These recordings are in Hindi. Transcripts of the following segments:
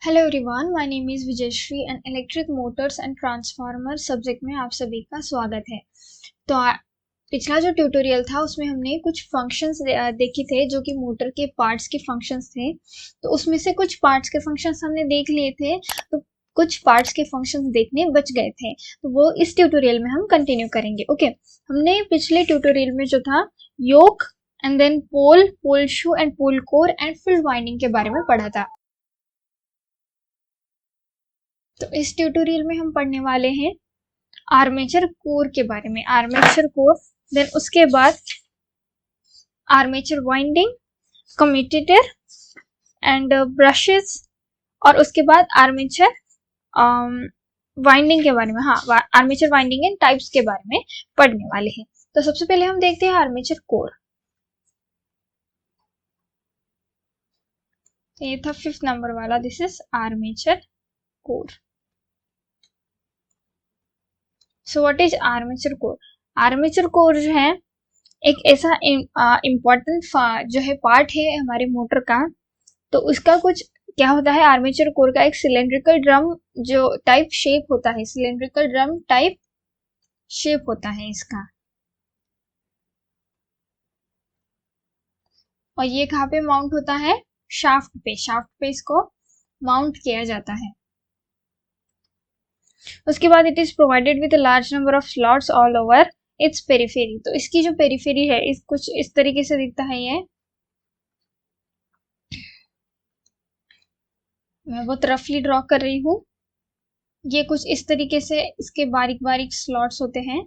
Hello everyone, my name is Vijayshree and electric motors and transformer subject में आप सभी का स्वागत है। तो पिछला जो ट्यूटोरियल था उसमें हमने कुछ फंक्शंस देखे थे जो कि मोटर के पार्ट्स के फंक्शंस थे। तो उसमें से कुछ पार्ट्स के फंक्शंस हमने देख लिए थे, तो कुछ पार्ट्स के फंक्शंस देखने बच गए थे, तो वो इस ट्यूटोरियल में हम कंटिन्यू करेंगे। ओके, हमने पिछले ट्यूटोरियल में जो था yoke and then pole, pole shoe and pole core and field winding के बारे में पढ़ा था। तो इस ट्यूटोरियल में हम पढ़ने वाले हैं आर्मेचर कोर के बारे में। आर्मेचर कोर, देन उसके बाद armature winding, commutator and brushes, और उसके बाद आर्मेचर वाइंडिंग के बारे में, हाँ, आर्मेचर वाइंडिंग एंड टाइप्स के बारे में पढ़ने वाले हैं। तो सबसे पहले हम देखते हैं आर्मेचर कोर। ये था 5th नंबर वाला, this is armature core. So what is armature core? Armature core जो है एक ऐसा इम्पोर्टेंट जो है पार्ट है हमारे मोटर का। तो उसका कुछ क्या होता है, आर्मेचर कोर का एक सिलेंड्रिकल ड्रम जो टाइप शेप होता है, सिलेंड्रिकल ड्रम टाइप शेप होता है इसका। और ये कहाँ पे माउंट होता है? शाफ्ट पे, शाफ्ट पे इसको माउंट किया जाता है। उसके बाद it is provided with large number of slots all over it's periphery. तो इसकी जो पेरिफेरी है इस कुछ इस तरीके से दिखता है। ये मैं बहुत रफली ड्रॉ कर रही हूँ। ये कुछ इस तरीके से इसके बारीक बारीक स्लॉट्स होते हैं।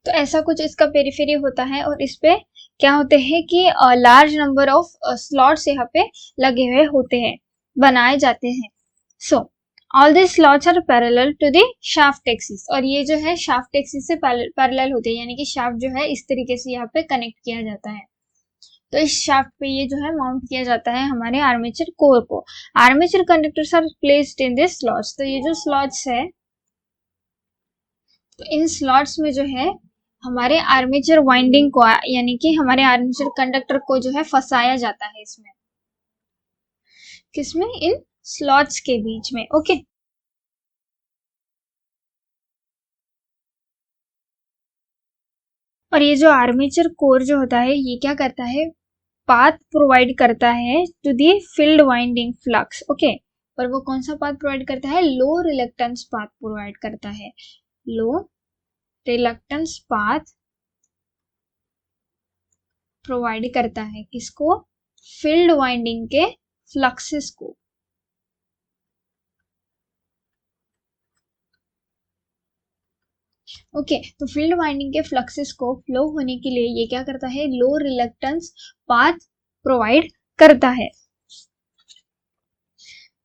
तो ऐसा कुछ इसका पेरिफेरी होता है, और इस पे क्या होते हैं कि लार्ज नंबर ऑफ स्लॉट्स यहाँ पे लगे हुए होते हैं, बनाए जाते हैं। So all this slots are parallel to the shaft axis, और ये जो है शाफ्ट एक्सिस से पैरेलल होते हैं, यानी कि शाफ्ट जो है इस तरीके से यहाँ पे कनेक्ट किया जाता है। तो इस शाफ्ट पे ये जो है माउंट किया जाता है हमारे आर्मेचर कोर को। Armature conductors are placed in this slots. तो ये जो स्लॉट्स है, तो इन स्लॉट्स में जो है हमारे आर्मेचर वाइंडिंग को, यानी कि हमारे आर्मेचर कंडक्टर को जो है फंसाया जाता है इसमें। किसमें? इन स्लॉट्स के बीच में। ओके, और ये जो आर्मेचर कोर जो होता है ये क्या करता है, पाथ प्रोवाइड करता है to the field winding flux. Okay, पर वो कौन सा पाथ प्रोवाइड करता है? लो रिलक्टेंस पाथ प्रोवाइड करता है। लो रिलक्टेंस पाथ प्रोवाइड करता है किसको? फील्ड वाइंडिंग के फ्लक्सेस को। ओके, तो फील्ड वाइंडिंग के फ्लक्सेस को फ्लो होने के लिए ये क्या करता है? लो रिलक्टेंस पाथ प्रोवाइड करता है।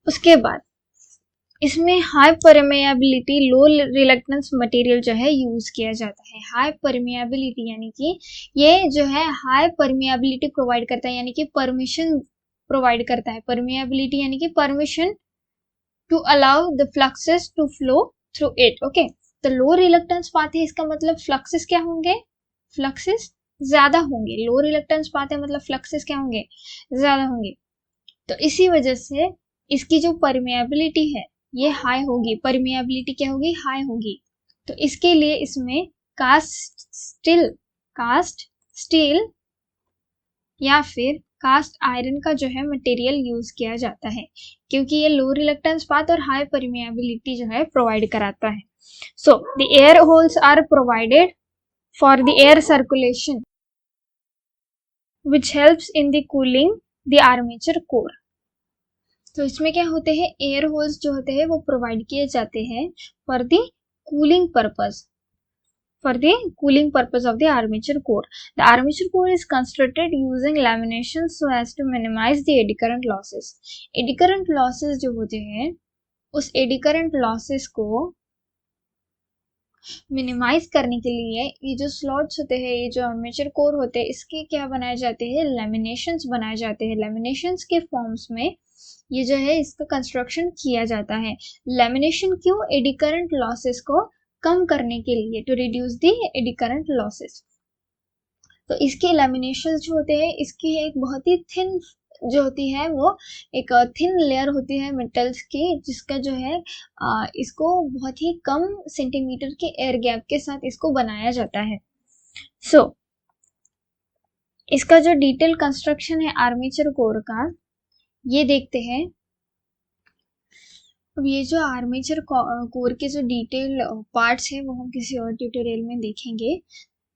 उसके बाद इसमें हाई परमेबिलिटी लो रिलक्टेंस मटेरियल जो है यूज किया जाता है। हाई परमेबिलिटी यानी कि ये जो है हाई परमेबिलिटी प्रोवाइड करता है, यानी कि परमिशन प्रोवाइड करता है। परमेबिलिटी यानी कि permission to allow the fluxes to flow through it. Okay, तो लो रिलक्टेंस पाथ है, इसका मतलब फ्लक्सेस क्या होंगे? फ्लक्सेस ज्यादा होंगे। लो रिलक्टेंस पाथ है मतलब फ्लक्सेस क्या होंगे? ज्यादा होंगे। तो इसी वजह से इसकी जो परमेबिलिटी है ये हाई होगी। परमेबिलिटी क्या होगी? हाई होगी। तो इसके लिए इसमें कास्ट स्टील या फिर कास्ट आयरन का जो है मटेरियल यूज किया जाता है, क्योंकि ये लो रिलक्टेंस पाथ और हाई परमेबिलिटी जो है प्रोवाइड कराता है। So the air holes are provided for the air circulation which helps in the cooling the armature core। तो इसमें क्या होते हैं? एयर होल्स जो होते हैं वो प्रोवाइड किए जाते हैं for the cooling purpose, for the cooling purpose of the armature core. The armature core is constructed using lamination so as to minimize the eddy current losses. Eddy current losses जो होते हैं उस eddy current losses को मिनिमाइज करने के लिए ये जो स्लॉट्स होते हैं, ये जो आर्मेचर कोर होते हैं, इसके क्या बनाए जाते हैं? लैमिनेशंस बनाए जाते हैं। लैमिनेशंस के फॉर्म्स में ये जो है इसका कंस्ट्रक्शन किया जाता है। लैमिनेशन क्यों? एडी करंट लॉसेस को कम करने के लिए, to reduce the eddy current losses. तो इसके लैमिनेशंस जो होते हैं इसकी एक बहुत ही थिन जो होती है वो एक थिन लेयर होती है मेटल्स की, जिसका जो है इसको बहुत ही कम सेंटीमीटर के एयर गैप के साथ इसको बनाया जाता है। सो इसका जो डिटेल कंस्ट्रक्शन है आर्मेचर कोर का, ये देखते हैं। अब ये जो आर्मेचर कोर के जो डिटेल पार्ट्स हैं वो हम किसी और ट्यूटोरियल में देखेंगे।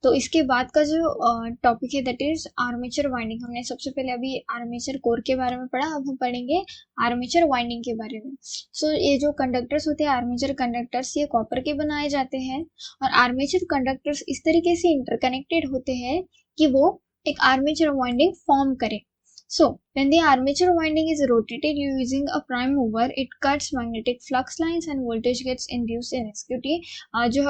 तो इसके बाद का जो टॉपिक है दैट इज आर्मेचर वाइंडिंग। हमने सबसे पहले अभी आर्मेचर कोर के बारे में पढ़ा, अब हम पढ़ेंगे आर्मेचर वाइंडिंग के बारे में। सो ये जो कंडक्टर्स होते हैं आर्मेचर कंडक्टर्स, ये कॉपर के बनाए जाते हैं, और आर्मेचर कंडक्टर्स इस तरीके से इंटरकनेक्टेड होते हैं कि वो एक आर्मेचर वाइंडिंग फॉर्म करे। So, when the armature winding is rotated using a prime mover, it cuts magnetic flux lines and voltage gets induced in it. क्योंकि जो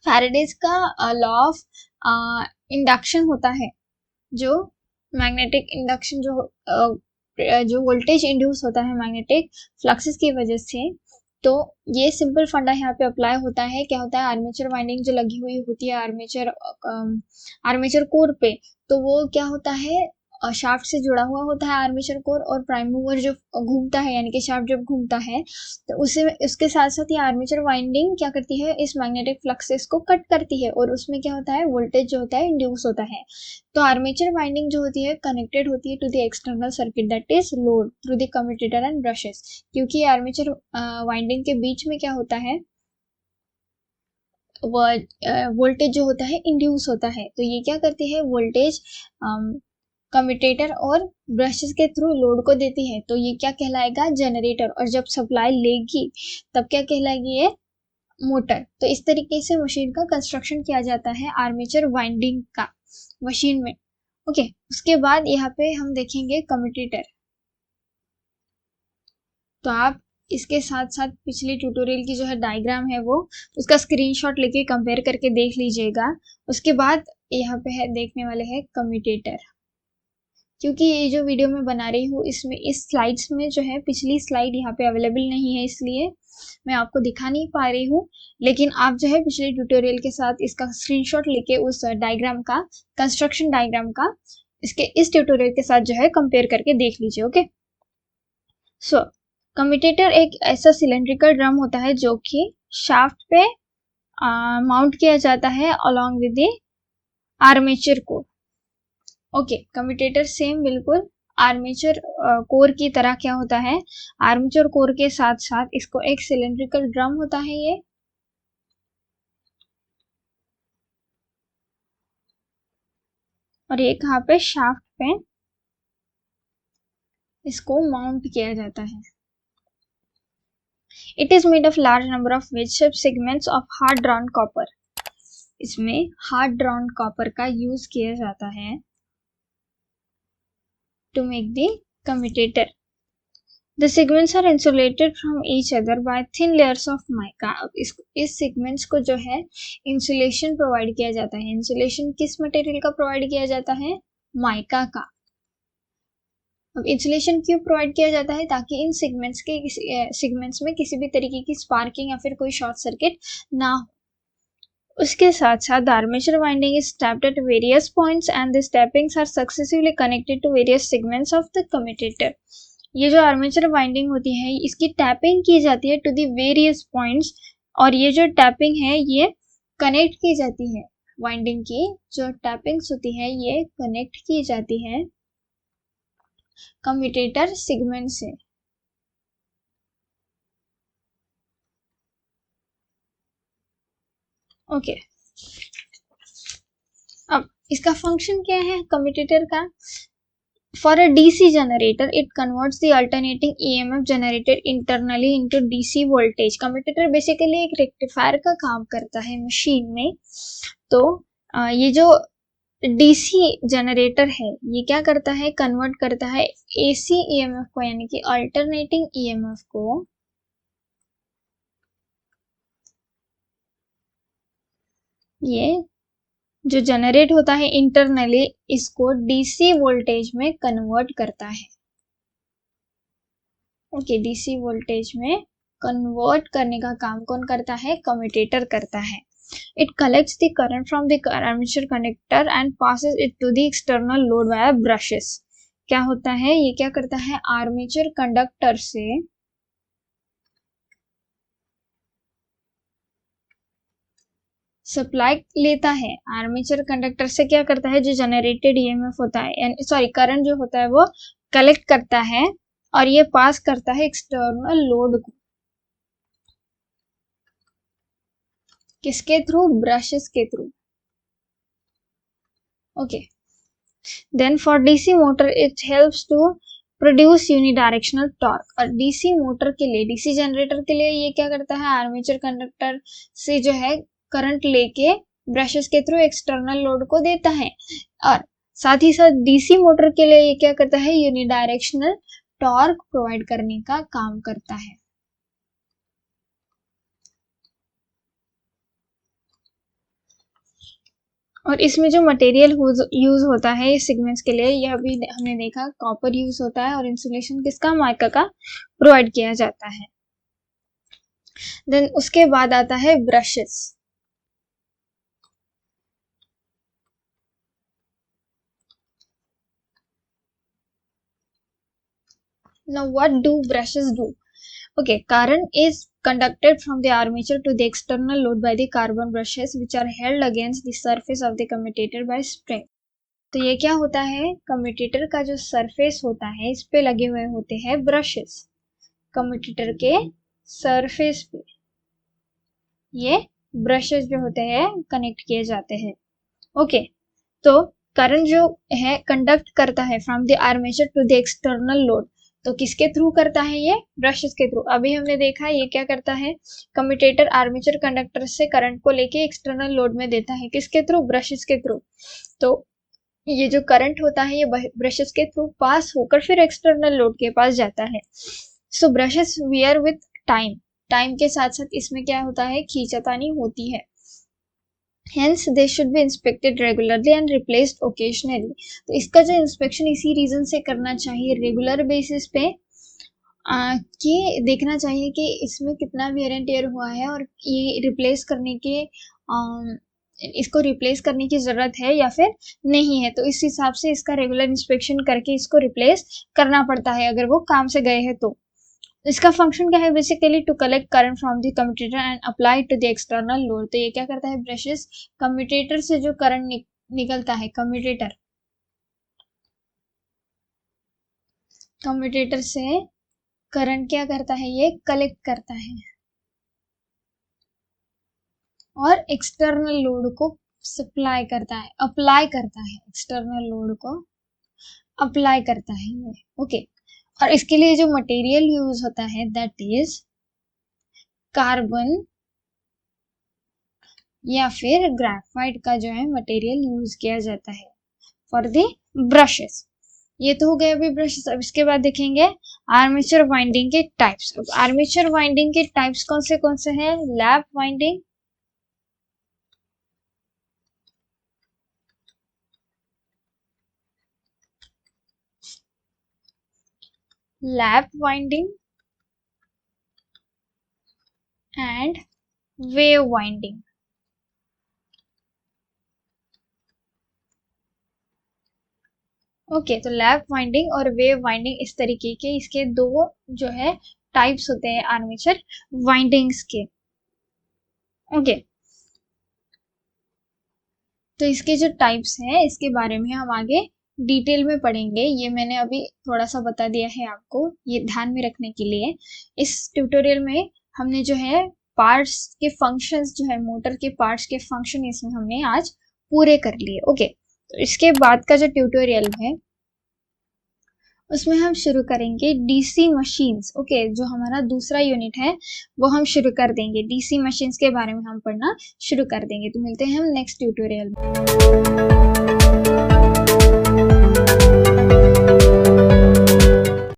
फैराडेज का लॉ ऑफ इंडक्शन होता है, जो मैग्नेटिक इंडक्शन जो वोल्टेज इंड्यूस होता है मैग्नेटिक फ्लक्सेस की वजह से, तो ये सिंपल फंडा यहाँ पे अप्लाई होता है। क्या होता है, आर्मेचर वाइंडिंग जो लगी हुई होती है आर्मेचर कोर पे, तो वो क्या होता है, शाफ्ट से जुड़ा हुआ होता है आर्मेचर कोर, और प्राइम मूवर जो घूमता है यानी कि शाफ्ट जब घूमता है तो उसके साथ साथ ये आर्मेचर वाइंडिंग क्या करती है, इस मैग्नेटिक फ्लक्सेस को कट करती है, और उसमें क्या होता है, वोल्टेज जो होता है इंड्यूस होता है। तो आर्मेचर वाइंडिंग जो होती है कनेक्टेड होती है to the external circuit that is load through the commutator and brushes. क्योंकि आर्मेचर वाइंडिंग के बीच में क्या होता है, वोल्टेज जो होता है इंड्यूस होता है, तो ये क्या करती है, वोल्टेज कम्यूटेटर और ब्रशेस के थ्रू लोड को देती है। तो ये क्या कहलाएगा, जनरेटर, और जब सप्लाई लेगी तब क्या कहलाएगी, ये मोटर। तो इस तरीके से मशीन का कंस्ट्रक्शन किया जाता है आर्मेचर वाइंडिंग का मशीन में। ओके, उसके बाद यहाँ पे हम देखेंगे कम्यूटेटर। तो आप इसके साथ साथ पिछली ट्यूटोरियल की जो है डायग्राम है वो उसका स्क्रीनशॉट लेके कंपेयर करके देख लीजिएगा। उसके बाद यहाँ पे है देखने वाले हैं कम्यूटेटर। क्योंकि ये जो वीडियो मैं बना रही हूँ इसमें इस स्लाइड्स में जो है पिछली स्लाइड यहाँ पे अवेलेबल नहीं है, इसलिए मैं आपको दिखा नहीं पा रही हूँ। लेकिन आप जो है पिछले ट्यूटोरियल के साथ इसका स्क्रीनशॉट लेके उस डायग्राम का, कंस्ट्रक्शन डायग्राम का इसके इस ट्यूटोरियल के साथ जो है कंपेयर करके देख लीजिए। ओके, सो कम्यूटेटर एक ऐसा सिलेंड्रिकल ड्रम होता है जो कि शाफ्ट पे माउंट किया जाता है along with the armature core. Okay, commutator same बिल्कुल आर्मेचर कोर की तरह क्या होता है, आर्मेचर कोर के साथ साथ इसको एक सिलेंड्रिकल ड्रम होता है ये, और ये कहाँ पे, शाफ्ट पे इसको माउंट किया जाता है। It is made of large number of ways shape segments of hard drawn copper. इसमें हार्ड ड्रॉन कॉपर का यूज किया जाता है to make the commutator. The segments are insulated from each other by thin layers of mica. अब इस segments को जो है insulation provide किया जाता है। insulation किस material का provide किया जाता है, mica का। अब इंसुलेशन क्यों प्रोवाइड किया जाता है, ताकि इन सेगमेंट्स में किसी भी तरीके की स्पार्किंग या फिर कोई शॉर्ट सर्किट ना हो। उसके साथ साथ armature winding is tapped at various points and this tappings are successively connected to various segments of the commutator. ये जो आर्मेचर वाइंडिंग होती है इसकी टैपिंग की जाती है टू द वेरियस पॉइंट्स, और ये जो टैपिंग है ये कनेक्ट की जाती है, वाइंडिंग की जो टैपिंग्स होती है ये कनेक्ट की जाती है कम्यूटेटर सेगमेंट से। ओके, अब इसका फंक्शन क्या है कम्यूटेटर का। For a DC generator it converts the alternating EMF generated internally into DC voltage. Commutator basically एक रेक्टिफायर का काम करता है मशीन में। तो ये जो डीसी जनरेटर है ये क्या करता है, कन्वर्ट करता है एसी ईएमएफ को यानी कि अल्टरनेटिंग ईएमएफ को ये जो जनरेट होता है इंटरनली इसको डीसी वोल्टेज में कन्वर्ट करता है। ओके, डीसी वोल्टेज में कन्वर्ट करने का काम कौन करता है, कम्यूटेटर करता है। It collects the current from the armature conductor and passes it to the external load via brushes. क्या होता है, ये क्या करता है, आर्मेचर कंडक्टर से सप्लाई लेता है, आर्मेचर कंडक्टर से क्या करता है, जो जनरेटेड ईएमएफ होता है, सॉरी करंट जो होता है वो कलेक्ट करता है और ये पास करता है एक्सटर्नल लोड को, किसके थ्रू, ब्रशेस के through. Okay, then for DC motor it helps to produce unidirectional torque. और डीसी मोटर के लिए, डीसी जनरेटर के लिए ये क्या करता है, आर्मेचर कंडक्टर से जो है करंट लेके ब्रशेस के थ्रू एक्सटर्नल लोड को देता है, और साथ ही साथ डीसी मोटर के लिए ये क्या करता है, यूनिडायरेक्शनल टॉर्क प्रोवाइड करने का काम करता है. और इसमें जो मटेरियल यूज होता है इस सेगमेंट्स के लिए, यह भी हमने देखा, कॉपर यूज होता है और इंसुलेशन किसका, माइका का प्रोवाइड किया जाता है. देन उसके बाद आता है brushes. Now what do brushes do? Okay, current is conducted from the armature to the external load by the carbon brushes which are held against the surface of the commutator by spring. तो ये क्या होता है, कम्यूटेटर का जो सरफेस होता है इस पे लगे हुए होते हैं ब्रशेस, कम्यूटेटर के सरफेस पे ये ब्रशेस जो होते हैं कनेक्ट किए जाते हैं. ओके, तो करंट जो है कंडक्ट करता है from the armature to the external load, तो किसके थ्रू करता है, ये ब्रशेस के थ्रू. अभी हमने देखा ये क्या करता है, कम्यूटेटर आर्मेचर कंडक्टर से करंट को लेके एक्सटर्नल लोड में देता है, किसके थ्रू, ब्रशेस के थ्रू. तो ये जो करंट होता है ये ब्रशेस के थ्रू पास होकर फिर एक्सटर्नल लोड के पास जाता है. So brushes wear with time, time के साथ साथ इसमें क्या होता है, खींचतानी होती है. Hence they should be inspected regularly and replaced occasionally. तो इसका जो इंस्पेक्शन इसी रीजन से करना चाहिए, रेगुलर बेसिस पे कि देखना चाहिए कि इसमें कितना वेयर एंड टेयर हुआ है और ये रिप्लेस करने के इसको रिप्लेस करने की ज़रूरत है या फिर नहीं है. तो इस हिसाब से इसका रेगुलर इंस्पेक्शन करके इसको रिप्लेस करना पड़ता है अगर वो काम से गए हैं तो. इसका फंक्शन क्या है, basically to collect current from the commutator and apply to the external load. तो ये क्या करता है, ब्रशेस कम्यूटेटर से जो करंट निकलता है, कम्यूटेटर से करंट क्या करता है, ये कलेक्ट करता है और एक्सटर्नल लोड को सप्लाई करता है, अप्लाई करता है, एक्सटर्नल लोड को अप्लाई करता है ये. ओके, और इसके लिए जो मटेरियल यूज होता है दैट इज कार्बन या फिर ग्रेफाइट का जो है मटेरियल यूज किया जाता है फॉर द ब्रशेस. ये तो हो गया अभी ब्रशेस. अब इसके बाद देखेंगे आर्मेचर वाइंडिंग के टाइप्स. अब आर्मेचर वाइंडिंग के टाइप्स कौन से हैं, lap winding, lap winding and wave winding. Okay, तो लैप वाइंडिंग और वेव वाइंडिंग इस तरीके के इसके दो जो है टाइप्स होते हैं आर्मेचर वाइंडिंग्स के. ओके, तो इसके जो टाइप्स हैं इसके बारे में हम आगे डिटेल में पढ़ेंगे. ये मैंने अभी थोड़ा सा बता दिया है आपको, ये ध्यान में रखने के लिए. इस ट्यूटोरियल में हमने जो है पार्ट्स के फंक्शंस जो है, मोटर के पार्ट्स के फंक्शन इसमें हमने आज पूरे कर लिए. ओके, तो इसके बाद का जो ट्यूटोरियल है उसमें हम शुरू करेंगे डीसी मशीन्स. ओके, जो हमारा दूसरा यूनिट है वो हम शुरू कर देंगे, डीसी मशीन्स के बारे में हम पढ़ना शुरू कर देंगे. तो मिलते हैं हम नेक्स्ट ट्यूटोरियल में.